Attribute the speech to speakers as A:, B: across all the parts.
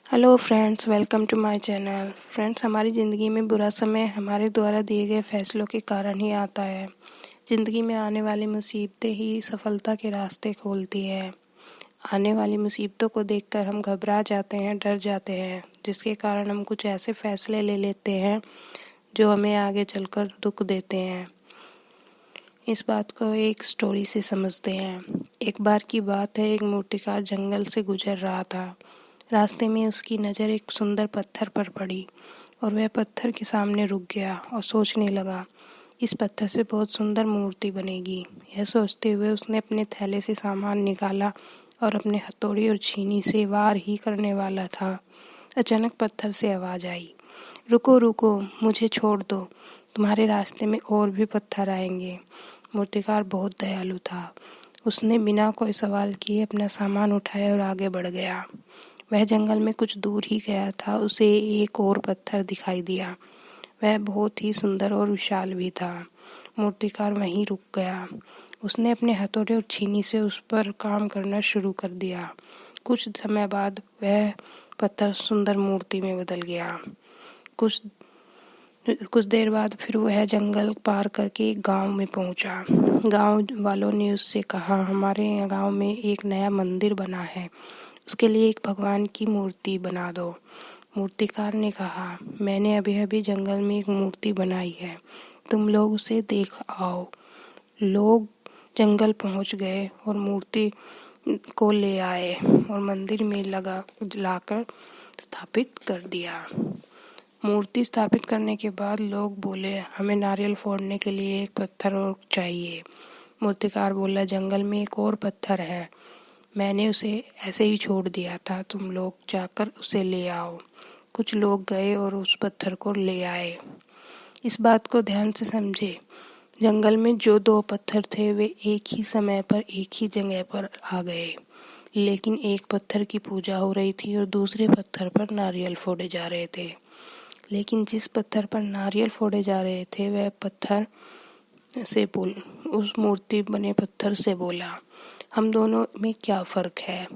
A: Hello friends, welcome to my channel. Friends, हमारी ज़िंदगी में बुरा समय हमारे द्वारा दिए गए फैसलों के कारण ही आता है। ज़िंदगी में आने वाली मुसीबतें ही सफलता के रास्ते खोलती है। आने वाली मुसीबतों को देखकर हम घबरा जाते हैं, डर जाते हैं, जिसके कारण हम कुछ ऐसे फैसले ले लेते हैं जो हमें आगे चलकर दुख देते हैं। इस बात को एक स्टोरी से समझते हैं। एक बार की बात है, एक मूर्तिकार जंगल से गुजर रहा था। रास्ते में उसकी नज़र एक सुंदर पत्थर पर पड़ी और वह पत्थर के सामने रुक गया और सोचने लगा, इस पत्थर से बहुत सुंदर मूर्ति बनेगी। यह सोचते हुए उसने अपने थैले से सामान निकाला और अपने हथौड़ी और छीनी से वार ही करने वाला था। अचानक पत्थर से आवाज़ आई, रुको रुको, मुझे छोड़ दो, तुम्हारे रास्ते में और भी पत्थर आएंगे। मूर्तिकार बहुत दयालु था। उसने बिना कोई सवाल किए अपना सामान उठाया और आगे बढ़ गया। वह जंगल में कुछ दूर ही गया था, उसे एक और पत्थर दिखाई दिया। वह बहुत ही सुंदर और विशाल भी था। मूर्तिकार वहीं रुक गया। उसने अपने हथौड़े और छीनी से उस पर काम करना शुरू कर दिया। कुछ समय बाद वह पत्थर सुंदर मूर्ति में बदल गया। कुछ कुछ देर बाद फिर वह जंगल पार करके एक गांव में पहुंचा। गांव वालों ने उससे कहा, हमारे यहाँ गांव में एक नया मंदिर बना है, उसके लिए एक भगवान की मूर्ति बना दो। मूर्तिकार ने कहा, मैंने अभी अभी जंगल में एक मूर्ति बनाई है, तुम लोग उसे देख आओ। लोग जंगल पहुंच गए और मूर्ति को ले आए और मंदिर में लाकर स्थापित कर दिया। मूर्ति स्थापित करने के बाद लोग बोले, हमें नारियल फोड़ने के लिए एक पत्थर और चाहिए। मूर्तिकार बोला, जंगल में एक और पत्थर है, मैंने उसे ऐसे ही छोड़ दिया था, तुम लोग जाकर उसे ले आओ। कुछ लोग गए और उस पत्थर को ले आए। इस बात को ध्यान से समझे, जंगल में जो दो पत्थर थे वे एक ही समय पर एक ही जगह पर आ गए, लेकिन एक पत्थर की पूजा हो रही थी और दूसरे पत्थर पर नारियल फोड़े जा रहे थे। लेकिन जिस पत्थर पर नारियल फोड़े जा रहे थे वह पत्थर से उस मूर्ति बने पत्थर से बोला, हम दोनों में क्या फ़र्क है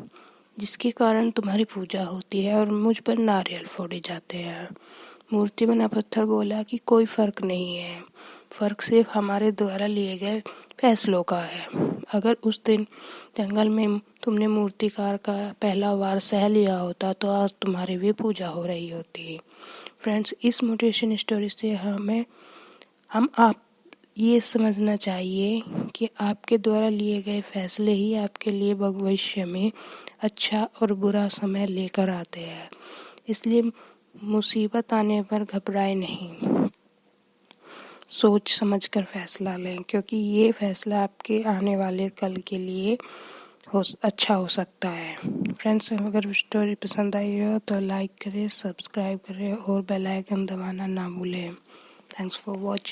A: जिसके कारण तुम्हारी पूजा होती है और मुझ पर नारियल फोड़े जाते हैं। मूर्ति बना पत्थर बोला कि कोई फ़र्क नहीं है, फ़र्क सिर्फ हमारे द्वारा लिए गए फैसलों का है। अगर उस दिन जंगल में तुमने मूर्तिकार का पहला वार सह लिया होता तो आज तुम्हारी भी पूजा हो रही होती। फ्रेंड्स, इस मोटिवेशन स्टोरी से आप ये समझना चाहिए कि आपके द्वारा लिए गए फैसले ही आपके लिए भविष्य में अच्छा और बुरा समय लेकर आते हैं। इसलिए मुसीबत आने पर घबराए नहीं, सोच समझकर फैसला लें, क्योंकि ये फैसला आपके आने वाले कल के लिए अच्छा हो सकता है। फ्रेंड्स, अगर स्टोरी पसंद आई हो तो लाइक करें, सब्सक्राइब करें और बेल आइकन दबाना ना भूलें। Thanks for watching.